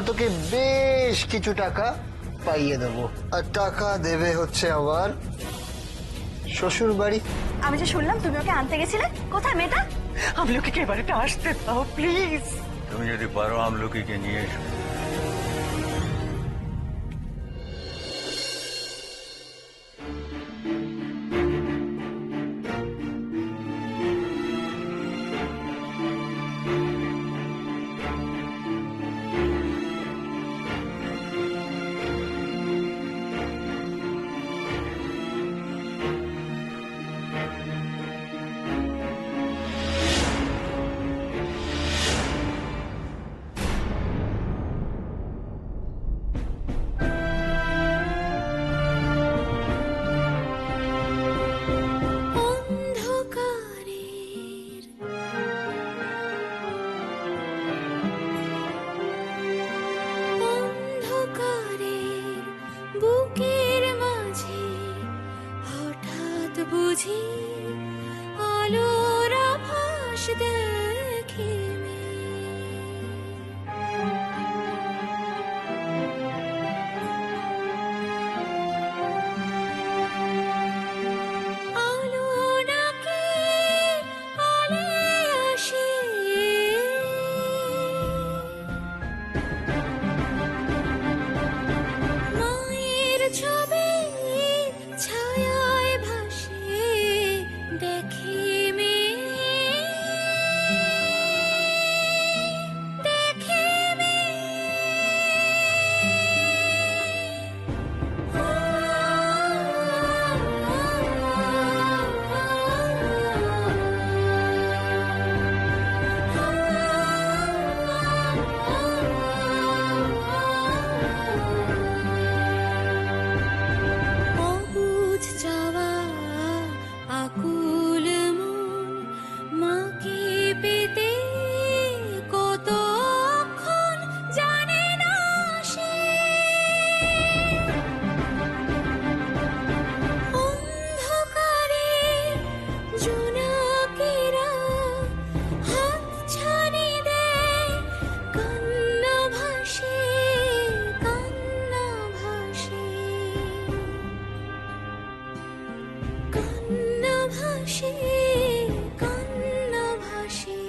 তোকে বেশ কিছু টাকা পাইয়ে দেবো, আর টাকা দেবে হচ্ছে আমার শ্বশুর বাড়ি। আমি যে শুনলাম তুমি ওকে আনতে গেছিলে, কোথায় মেয়েটা? আমলকিকে বাড়িতে আসতে দাও প্লিজ। তুমি যদি পারো আমলকিকে নিয়ে এসো। বুকের মাঝে হঠাৎ বুঝি আলোর আভাস দেখি আলো নাকি আলে আসে মায়ের ছবি ছায়ায় ভাসে দেখি অবুঝ চাওয়া আকুল মন মাকে পেতে কতক্ষণ জানে না সে অন্ধকারে জোনাকেরা হাত ছানি দেয় কান্না ভাসে কান্না ভাসে কান্না ভাসে কান্না ভাসে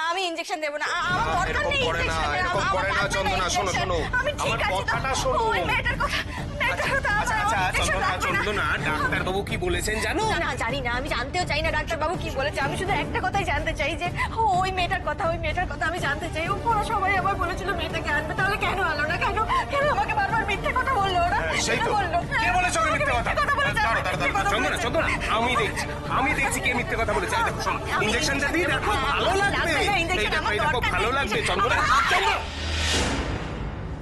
আমি ইনজেকশন দেব না, আমার দরকার নেই এরকম করে না, injection এর, এরকম আমার করে না, লাগবে চন্দনা, শোনো, injection। শোনো। আমি ঠিক আমার আছি তো, কথাটা শোনো। ওই মেয়েটার কথা চন্দনা, ডাক্তারবাবু কি বলেছেন জানো? না জানি না, আমি জানতেও চাই না ডাক্তারবাবু কি বলেছে। আমি শুধু একটা কথাই জানতে চাই যে ওই মেয়েটার কথা আমি জানতে চাই। ওরা সবাই আমার বলেছিল মেয়েটাকে আনবে, তাহলে কেন আলো না? কেন কেন আমাকে বারবার মিথ্যে কথা বললো ওরা? সেই তো। বললো কে বলেছে ওকে মিথ্যে কথা? বলেছে, দাঁড়াও, দাঁড়াও, মিথ্যে কথা চন্দনা, বলেছে। চন্দনা, আমি দেখছি কে মিথ্যে কথা বলেছে। এই দেখো, শোনো, ইনজেকশনটা দিয়ে দেখো, ভালো লাগবে। লাগবে না, injection এই দেখো, আমার এই দেখো, দরকার ভালো নেই। লাগবে, চন্দনা। চন্দনা!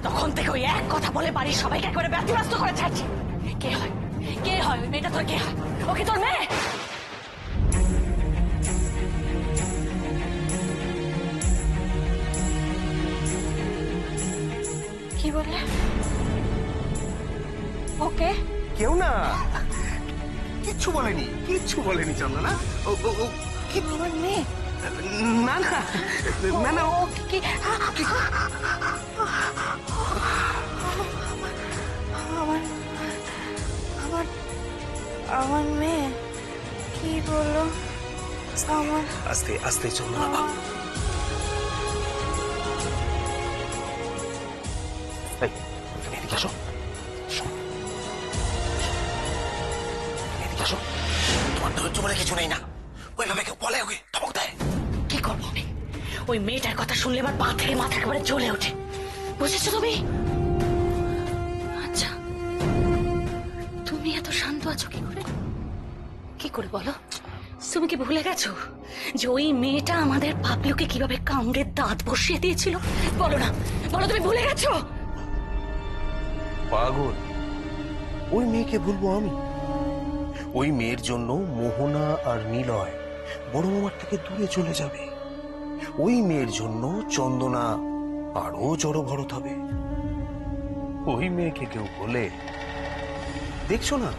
তখন থেকে ওই এক কথা বলে বাড়ির সবাইকে একেবারে ব্যতিব্যস্ত করে ছাড়ছে। কে হয় কে হয় ওই মেয়েটা? তোর কে হয়? ওকে তোর মেয়ে? কি বললে? ওকে কেউ না, কিচ্ছু বলেনি চন্দনা। ও কি আমার মেয়ে? না না না না, ও কি আমার আমার আমার মেয়ে কি বললো? আমার আস্তে আস্তে চন্দনা। এই, এদিকে আসো। শোনো। এদিকে আসো। তোমার ধৈর্য বলে কিছু নেই না, ওইভাবে কেউ বলে ওকে ধমক দেয়। কি করবো আমি? ওই মেয়েটার কথা শুনলে আমার পা থেকে মাথা একেবারে জ্বলে ওঠে। বুঝেছো তুমি? আচ্ছা, তুমি এত শান্ত আছো কি করে? কি করে বলো? তুমি কি ভুলে গেছো যে ওই মেয়েটা আমাদের পাবলুকে কিভাবে কামড়ে দাঁত বসিয়ে দিয়েছিল? বলো না, বলো তুমি ভুলে গেছো? পাগল, ওই মেয়েকে ভুলবো আমি? ওই মেয়ের জন্য মোহনা আর নিলয় বড় মামার থেকে দূরে চলে যাবে। ওই মেয়ের জন্য চন্দনা আরো জড়ভরত হবে। ওই মেয়েকে কেউ বলে, দেখছো না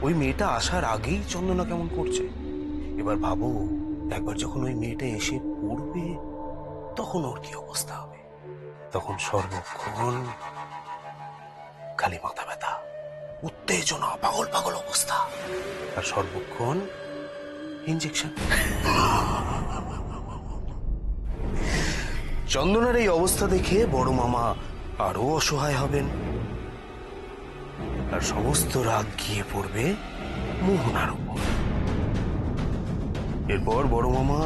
ওই মেয়েটা আসার আগেই চন্দনা কেমন করছে। এবার ভাবো, একবার যখন ওই মেয়েটা এসে পড়বে তখন ওর কি অবস্থা হবে। তখন সর্বক্ষণ খালি মাথা ব্যথা, উত্তেজনা, পাগল পাগল অবস্থা, আর সর্বক্ষণ ইনজেকশন। চন্দনার এই অবস্থা দেখে বড় মামা আরো অসহায় হবেন, আর সমস্ত রাগ গিয়ে পড়বে মোহনার উপর। এরপর বড় মামা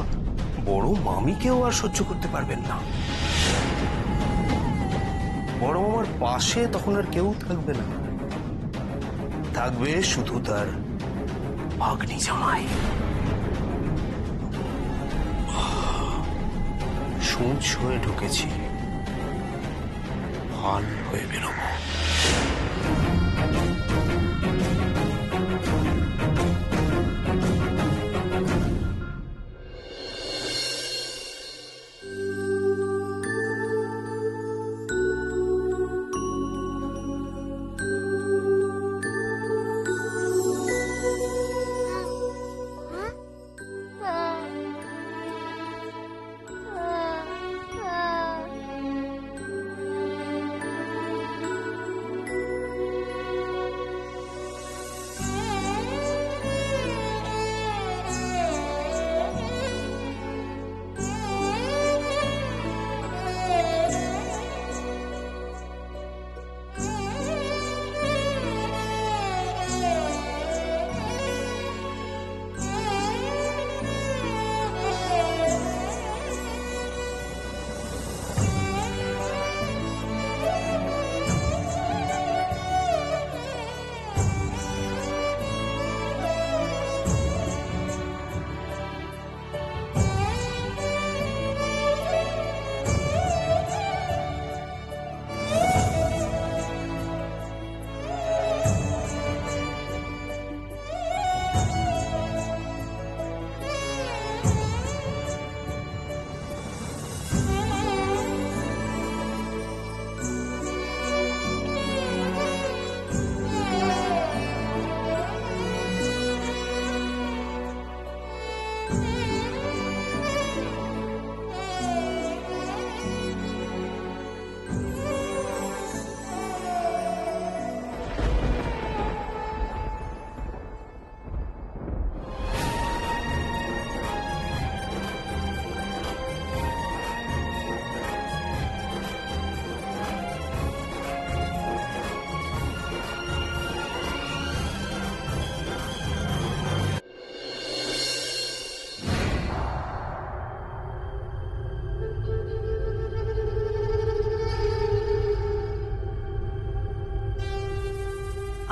বড় মামিকেও আর সহ্য করতে পারবেন না। বড় মামার পাশে তখন আর কেউ থাকবে না, থাকবে শুধু তার ভাগ্নি জামাই। সূঁচ হয়ে ঢুকেছি, ফাল হয়ে বেরোবো।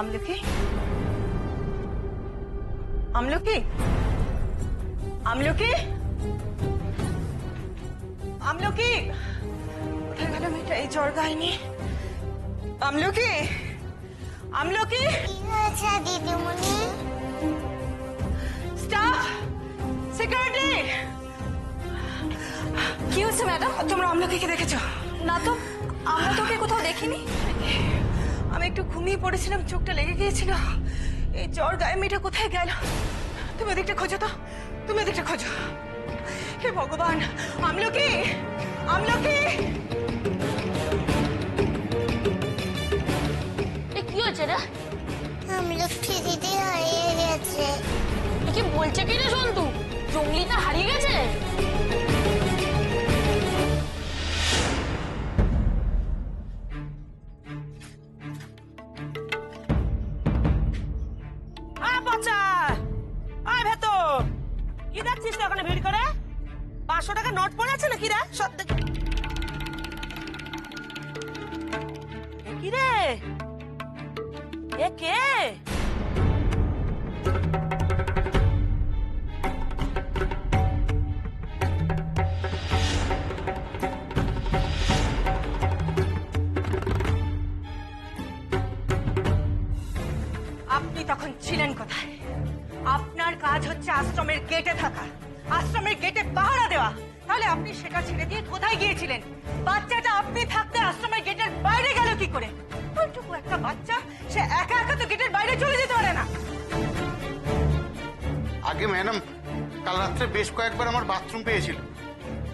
আমলকি, আমলকি, আমলকি, আমলকি, কোথায় গেল মেয়েটা? এই জ্বর গায়নি। আমলকি, আমলকি, কি হয়েছে দিদিমণি? Staff, security. কি হচ্ছে ম্যাডাম? তোমরা আমলকিকে দেখেছো? না তো, আমরা তোকে কোথাও দেখিনি। আমি একটু ঘুমিয়ে পড়েছিলাম, চোখটা লেগে গিয়েছিল। এই জ্বর গায়ে মেয়েটা কোথায় গেল? তুমি ওদিকটা খোঁজো তো, তুমি ওদিকটা খোঁজো। হে ভগবান, আমলকি, আমলকি। কি হয়েছে রে? আমলকি দিদি হারিয়ে গেছে। কি বলছে কি রে সন্তু? জঙ্গলিটা হারিয়ে গেছে? কি দেখছিস তো ওখানে ভিড় করে? 500 টাকা নোট পড়ে আছে নাকি রে? কি রে? এ কে? আপনি তখন ছিলেন কোথায়? আপনার কাজ হচ্ছে আশ্রমের গেটে থাকা, আশ্রমের গেটে পাহারা দেওয়া। তাহলে আপনি সেটা ছেড়ে দিয়ে কোথায় গিয়েছিলেন? বাচ্চাটা আপনি থাকতে আশ্রমের গেটের বাইরে গেল কি করে? ওইটুকু একটা বাচ্চা, সে একা একা তো গেটের বাইরে চলে যেতে পারে না। আগে ম্যাডাম, কাল রাত্রে বেশ কয়েকবার আমার বাথরুম পেয়েছিল,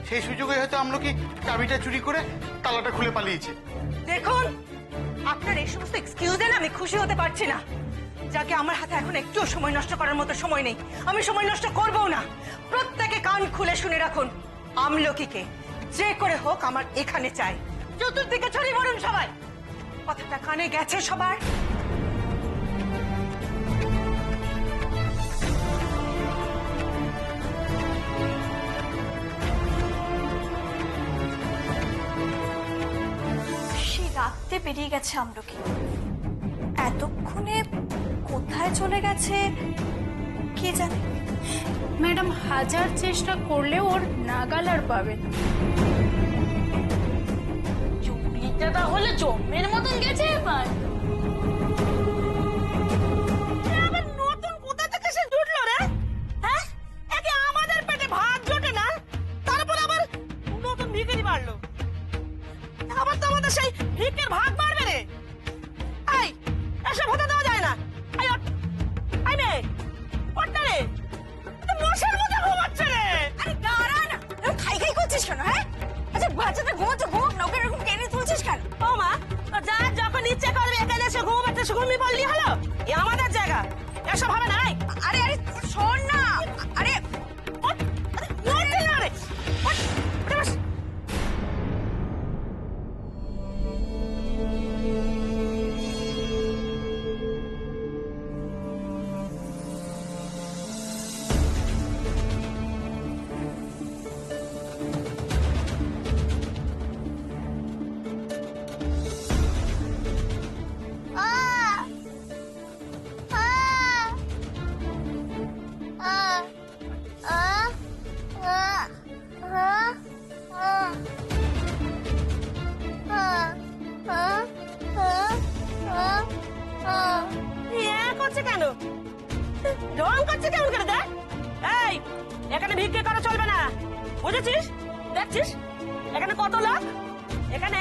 সেই সুযোগে হয়তো আমলকি চাবিটা চুরি করে তালাটা খুলে পালিয়েছে। দেখুন, আপনার এই সমস্ত এক্সকিউজে না আমি খুশি হতে পারছি না। যাকে আমার হাতে এখন একটু সময় নষ্ট করার মতো সময় নেই, আমি সময় নষ্ট করবো না। প্রত্যেকে কান খুলে শুনে রাখুন, আমলকিকে যে করে হোক আমার এখানে চাই। চতুর্দিকে ছড়িয়ে পড়ুন সবাই। কথাটা কানে গেছে সবার? সে রাখতে বেরিয়ে গেছে আমলকি, এতক্ষণে কোথায় চলে গেছে কে জানে। ম্যাডাম হাজার চেষ্টা করলেও ওর নাগাল আর পাবে না। চুরিটা তাহলে জন্মের মতন গেছে এবার। আবার নতুন কোথা থেকে সে জুটলো রে? হ্যাঁ, একে আমাদের পেটে ভাত জোটে না, তারপর আবার নতুন ভিখারি বাড়লো। আবার তো আমাদের সেই ভিক্ষের ভাগ বাড়বে রে। এই, এসব হতে দেওয়া যায় না। এই ওঠ, এই মেয়ে, ওঠ না রে, তো মশার মধ্যে ঘুমাচ্ছে রে। আরে দাঁড়া না, এরকম খাই খাই করছিস কেন? হ্যাঁ, আচ্ছা বাচ্চাটা ঘুমোচ্ছে, ঘুমোক না, ওকে এরকম টেনে তুলছিস কেন? ও মা, তো যা যখন ইচ্ছে করবে এখানে এসে ঘুমাতে ঘুমিয়ে পড়লি হলো। এ আমাদের জায়গা, এসব হবে না। এই, আরে আরে শোন না, আরে ওঠ, আরে নড়তে না রে, ওঠ, উঠে বস। করছে কেন? ঢং করছে কেমন করে দেখ? এই, এখানে ভিক্ষে করা চলবে না, বুঝেছিস? দেখছিস এখানে কত লোক? এখানে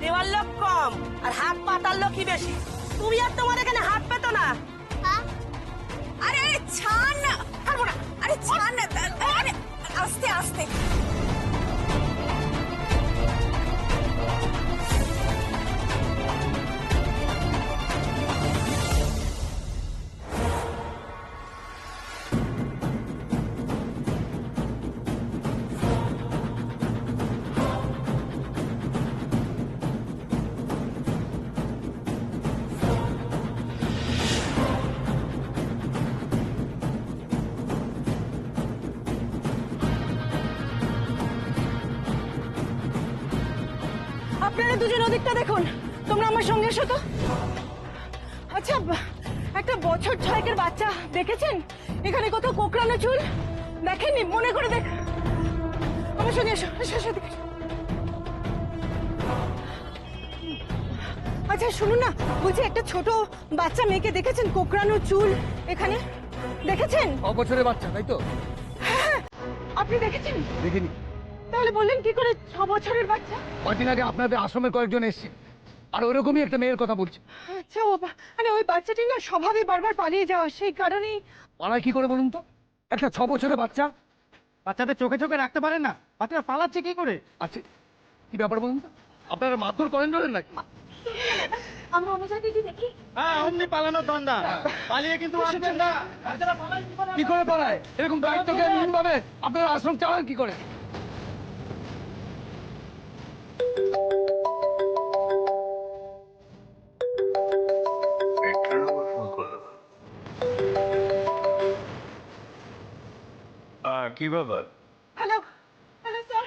দেওয়ার লোক কম আর হাত পাতার লোকই বেশি। তুমি আর তোমার এখানে হাত পেতো না। আরে আরে ছাড় না, পারবো না। আরে ছাড় না, আরে আস্তে আস্তে। আপনারা দুজন ওদিকটা দেখুন, তোমরা আমার সঙ্গে এসো তো। আচ্ছা, একটা বছর ছয়েকের বাচ্চা দেখেছেন? এখানে কোথাও কোকড়ানো চুল দেখেননি? মনে করে দেখ, আমার সঙ্গে এসো, এসো, এসো এদিকে। আচ্ছা শুনুন না, বলছি একটা ছোট বাচ্চা মেয়েকে দেখেছেন কোকড়ানো চুল এখানে? দেখেছেন? অবছরের বাচ্চা, তাই তো? হ্যাঁ, আপনি দেখেছেন? দেখিনি। তাহলে বললেন কি করে 6 বছরের বাচ্চা? কয়েকদিন আগে আপনাদের আশ্রমের কয়েকজন এসছে, আর ওরকমই একটা মেয়ের কথা বলছে। আচ্ছা, মানে ওই বাচ্চাটি না স্বভাবে বারবার পালিয়ে যাওয়া, সেই কারণেই। পালায় কি করে বলুন তো? একটা 6 বছরের বাচ্চা, বাচ্চাদের চোখে চোখে রাখতে পারেন না, বাচ্চারা পালাচ্ছে কি করে? আচ্ছা কি ব্যাপার বলুন তো? আপনারা মারধর করেন ধরেন নাকি? আমরা অন্য জায়গায় গিয়ে দেখি। হ্যাঁ, অমনি পালানোর দণ্ডা, পালিয়ে কিন্তু আসবেন না। কি করে পালায়? এরকম দায়িত্বকে ভাবে আপনারা আশ্রম চালান কি করে? কি ব্যাপার? হ্যালো, হ্যালো স্যার,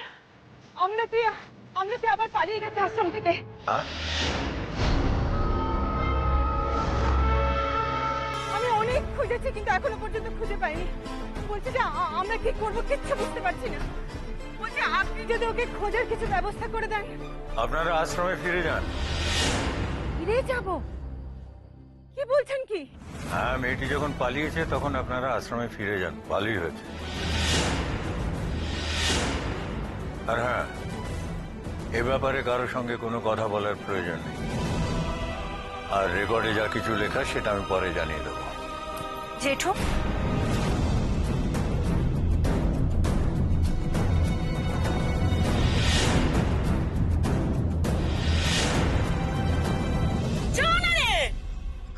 আমলকি আবার পালিয়ে গেছে আশ্রম থেকে। আমি অনেক খুঁজেছি কিন্তু এখনো পর্যন্ত খুঁজে পাইনি। বলছি যে আমরা কি করবো কিচ্ছু বুঝতে পারছি না। বলছি আপনি যদি ওকে খোঁজার কিছু ব্যবস্থা করে দেন। আপনারা আশ্রমে ফিরে যান। ফিরে যাব? কি কি বলছেন কি? হ্যাঁ, মেয়েটি যখন পালিয়েছে তখন আপনারা আশ্রমে ফিরে যান, ভালোই হয়েছে। আর হ্যাঁ, এ ব্যাপারে কারোর সঙ্গে কোনো কথা বলার প্রয়োজন নেই। আর রেকর্ডে যা কিছু লেখা সেটা আমি পরে জানিয়ে দেবো। জেঠু,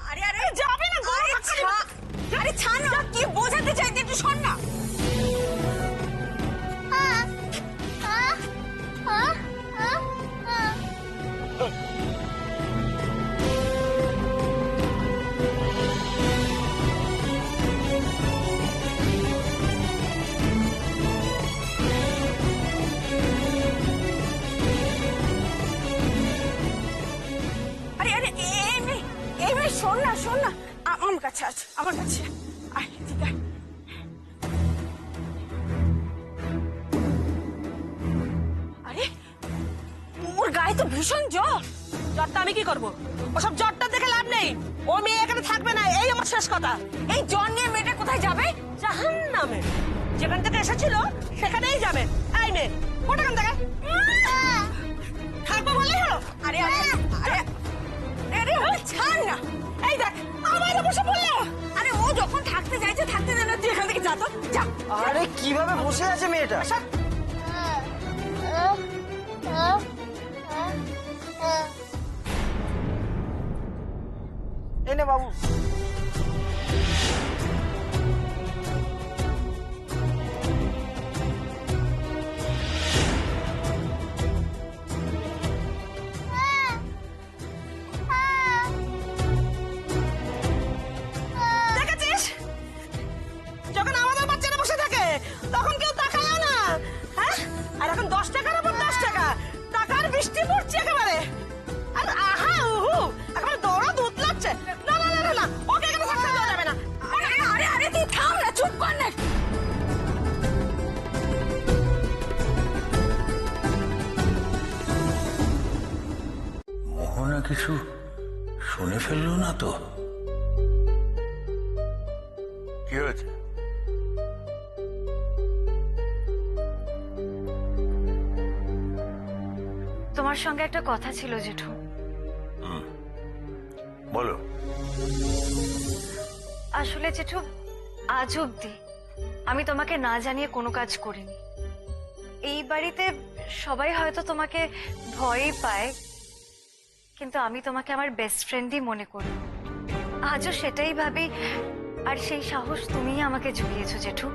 আরে আরে যাবে না গো, আরে ছাড় না, কি বোঝাতে চাইতে একটু শোন না। আরে আরে এই মেয়ে শোন না, শোন না, আমার কাছে আছে, আমার কাছে আয়, ঠিক আছে। আরে ওর গায়ে তো ভীষণ জ্বর। জ্বরটা আমি কি করবো? ওসব জ্বরটা দেখে লাভ নেই, ও মেয়ে এখানে থাকবে না, এই আমার শেষ কথা। এই জ্বর নিয়ে মেয়েটা কোথায় যাবে? জাহান্নামে। যেখান থেকে এসেছিল সেখানেই যাবে। এই মেয়ে ওটা কেন থেকে থাকবো বলে হলো? আরে আরে আরে আরে ওরে ছাড় না। এই দেখ আমার বসে বললো। আরে ও যখন থাকতে চাইছে থাকতে দেন, তুই এখান থেকে যা তো, যা। আরে কিভাবে বসে আছে মেয়েটা? এনে বাবু, দেখেছিস, যখন আমাদের বাচ্চারা বসে থাকে তখন কেউ তাকায়ও না, হ্যাঁ? আর এখন 10 টাকার উপর 10 টাকা, টাকার বৃষ্টি পড়ছে একেবারে। আর আহা উহু, একেবারে দরদ উতলাচ্ছে। না না না না, ওকে এখানে থাকতে দেওয়া যাবে না। আরে আরে আরে তুই থাম না, চুপ কর না। মোহনা কিছু শুনে ফেললো না তো? কি হয়েছে? তোমার সঙ্গে একটা কথা ছিল জেঠু। বলো। আসলে জেঠু, আজ অব্দি আমি তোমাকে না জানিয়ে কোনো কাজ করিনি। এই বাড়িতে সবাই হয়তো তোমাকে ভয়ই পায়, কিন্তু আমি তোমাকে আমার বেস্ট ফ্রেন্ডই মনে করি। আজও সেটাই ভাবি, আর সেই সাহস তুমিই আমাকে জুগিয়েছো জেঠু।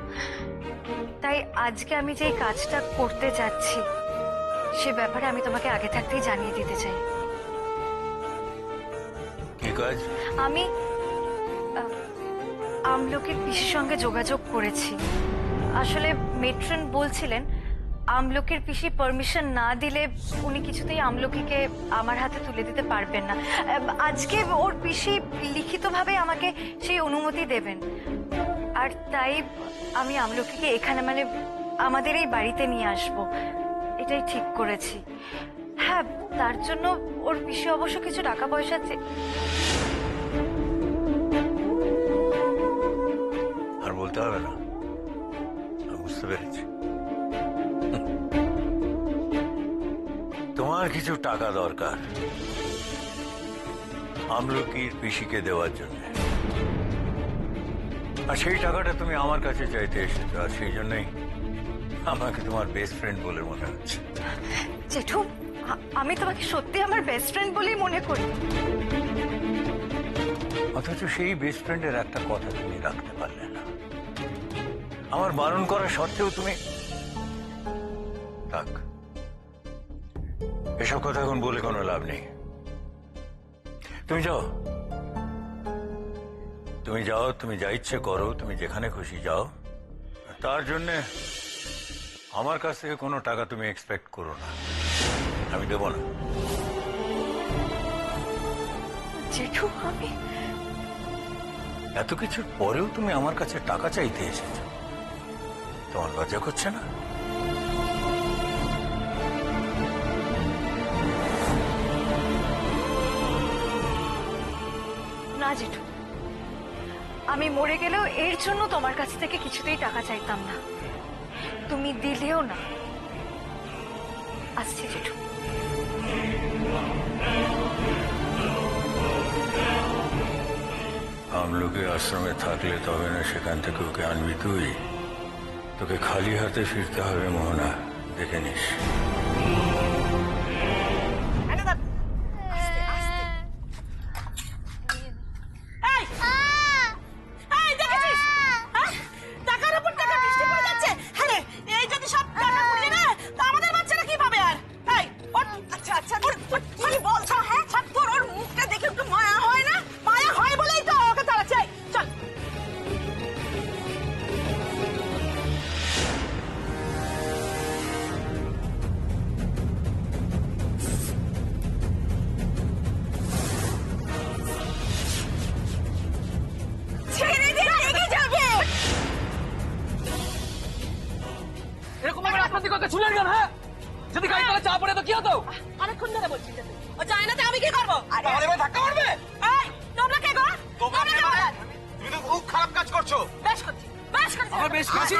তাই আজকে আমি যে কাজটা করতে যাচ্ছি সে ব্যাপারে আমি তোমাকে আগে থাকতেই জানিয়ে দিতে চাই। কি কাজ? আমি আমলকির পিসির সঙ্গে যোগাযোগ করেছি। আসলে মেট্রন বলছিলেন আমলকির পিসি পারমিশন না দিলে উনি কিছুতেই আমলকিকে আমার হাতে তুলে দিতে পারবেন না। আজকে ওর পিসি লিখিতভাবে আমাকে সেই অনুমতি দেবেন, আর তাই আমি আমলকিকে এখানে মানে আমাদের এই বাড়িতে নিয়ে আসব, এটাই ঠিক করেছি। হ্যাঁ, তার জন্য ওর পিসি অবশ্য কিছু টাকা পয়সা আর বলতে হবে না, আমি বুঝতে পেরেছি। তোমার কিছু টাকা দরকার আমলকির পিসিকে দেওয়ার জন্য, আর সেই টাকাটা তুমি আমার কাছে চাইতে এসেছো, আর সেই জন্যই আমাকে তোমার বেস্ট ফ্রেন্ড বলে মনে হচ্ছে। জেঠু, আমি তোমাকে সত্যি আমার বেস্ট ফ্রেন্ড বলেই মনে করি। অথচ সেই বেস্ট ফ্রেন্ডের একটা কথা তুমি রাখতে পারলে না। আমার বারণ করা সত্ত্বেও তুমি। থাক, এসব কথা এখন বলে কোনো লাভ নেই। তুমি যাও, তুমি যাও, তুমি যা ইচ্ছে করো, তুমি যেখানে খুশি যাও। তার জন্যে আমার কাছ থেকে কোনো টাকা তুমি এক্সপেক্ট করো না, আমি দেব না। জেঠু, আমি এত কিছুর পরেও তুমি আমার কাছে টাকা চাইতে এসেছো, তোমার লজ্জা করছে না? না জেঠু, আমি মরে গেলেও এর জন্য তোমার কাছ থেকে কিছুতেই টাকা চাইতাম না, তুমি দিলেও না। আসছি জেঠু। আমলকি আশ্রমে থাকলে তবে না সেখান থেকে ওকে আনবি তুই। তোকে খালি হাতে ফিরতে হবে মোহনা, দেখে নিস। এই, এই, দেখেছিস? হ্যাঁ? টাকার উপর টাকা বৃষ্টি পড়ে যাচ্ছে। হ্যাঁ রে, এই যদি সব টাকা পড়ে না, তো আমাদের বাচ্চারা কি পাবে আর? এই, ওঠ। আচ্ছা, কি বলছো, হ্যাঁ? তোর ওর মুখটা দেখে একটু মায়া হয় না? মায়া হয় বলেই তো ওকে তাড়াচ্ছে। এই, চল। ছেড়ে দে, রেগে যাবে। এরকম ভাবে রাস্তা দিকে ছুলেন কেন? হ্যাঁ, যদি গাড়ি তলে চা পড়ে তো কি হতো? অনেকক্ষণ ধরে বলছি যে ও যায় না, তো আমি কি করবো? তাহলে এবার ধাক্কা মারবে? এই, তোমরা কে গো? তোমরা তোমরা কে বলো? তুমি তো খুব খারাপ কাজ করছো। বেশ করছি। আমার বেশ কাছে